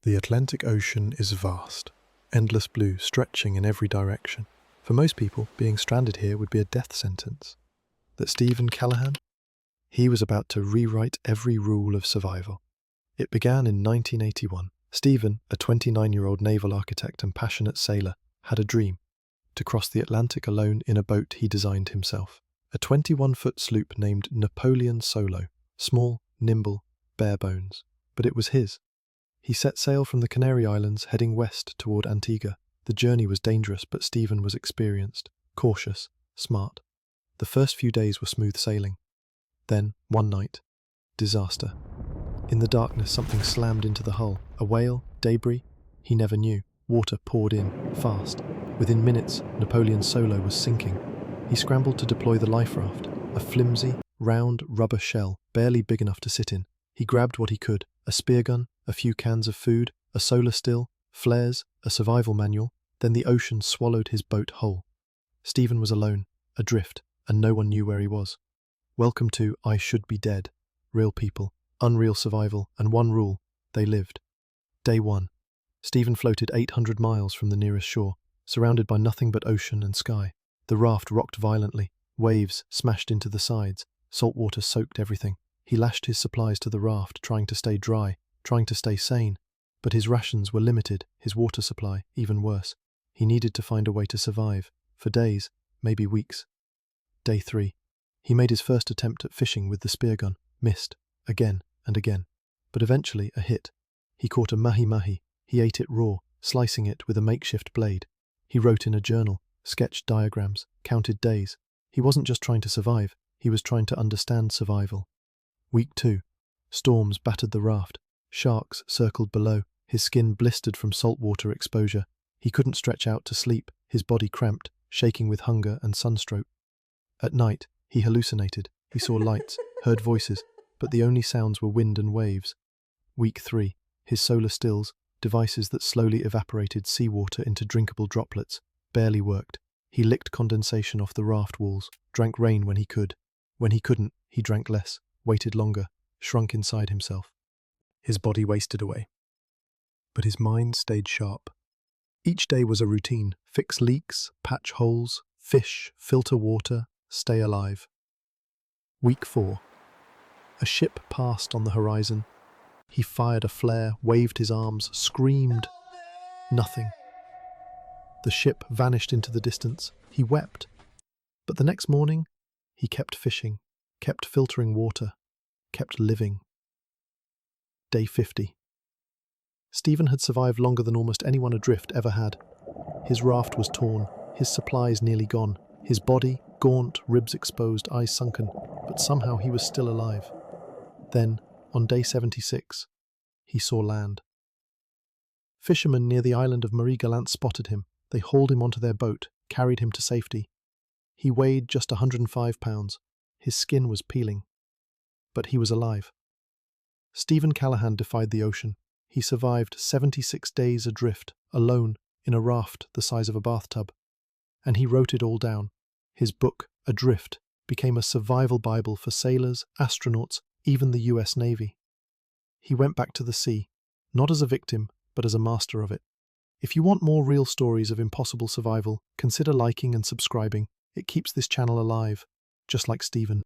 The Atlantic Ocean is vast, endless blue stretching in every direction. For most people, being stranded here would be a death sentence. That Steven Callahan? He was about to rewrite every rule of survival. It began in 1981. Steven, a 29-year-old naval architect and passionate sailor, had a dream: to cross the Atlantic alone in a boat he designed himself. A 21-foot sloop named Napoleon Solo, small, nimble, bare bones. But it was his. He set sail from the Canary Islands, heading west toward Antigua. The journey was dangerous, but Steven was experienced, cautious, smart. The first few days were smooth sailing. Then, one night, disaster. In the darkness, something slammed into the hull. A whale? Debris? He never knew. Water poured in, fast. Within minutes, Napoleon Solo was sinking. He scrambled to deploy the life raft, a flimsy, round rubber shell, barely big enough to sit in. He grabbed what he could: a spear gun, a few cans of food, a solar still, flares, a survival manual. Then the ocean swallowed his boat whole. Steven was alone, adrift, and no one knew where he was. Welcome to I Should Be Dead. Real people, unreal survival, and one rule: they lived. Day 1. Steven floated 800 miles from the nearest shore, surrounded by nothing but ocean and sky. The raft rocked violently. Waves smashed into the sides. Salt water soaked everything. He lashed his supplies to the raft, trying to stay dry, trying to stay sane. But his rations were limited, his water supply even worse. He needed to find a way to survive, for days, maybe weeks. Day 3. He made his first attempt at fishing with the spear gun, missed, again and again. But eventually a hit. He caught a mahi-mahi. He ate it raw, slicing it with a makeshift blade. He wrote in a journal, sketched diagrams, counted days. He wasn't just trying to survive, he was trying to understand survival. Week 2. Storms battered the raft. Sharks circled below. His skin blistered from saltwater exposure. He couldn't stretch out to sleep, his body cramped, shaking with hunger and sunstroke. At night, he hallucinated. He saw lights, heard voices, but the only sounds were wind and waves. Week 3. His solar stills, devices that slowly evaporated seawater into drinkable droplets, barely worked. He licked condensation off the raft walls, drank rain when he could. When he couldn't, he drank less, waited longer, shrunk inside himself. His body wasted away. But his mind stayed sharp. Each day was a routine: fix leaks, patch holes, fish, filter water, stay alive. Week 4. A ship passed on the horizon. He fired a flare, waved his arms, screamed. Nothing. The ship vanished into the distance. He wept. But the next morning, he kept fishing, kept filtering water, kept living. Day 50. Steven had survived longer than almost anyone adrift ever had. His raft was torn, his supplies nearly gone, his body gaunt, ribs exposed, eyes sunken, but somehow he was still alive. Then, on day 76, he saw land. Fishermen near the island of Marie-Galante spotted him. They hauled him onto their boat, carried him to safety. He weighed just 105 pounds. His skin was peeling. But he was alive. Steven Callahan defied the ocean. He survived 76 days adrift, alone, in a raft the size of a bathtub. And he wrote it all down. His book, Adrift, became a survival Bible for sailors, astronauts, even the US Navy. He went back to the sea, not as a victim, but as a master of it. If you want more real stories of impossible survival, consider liking and subscribing. It keeps this channel alive, just like Steven.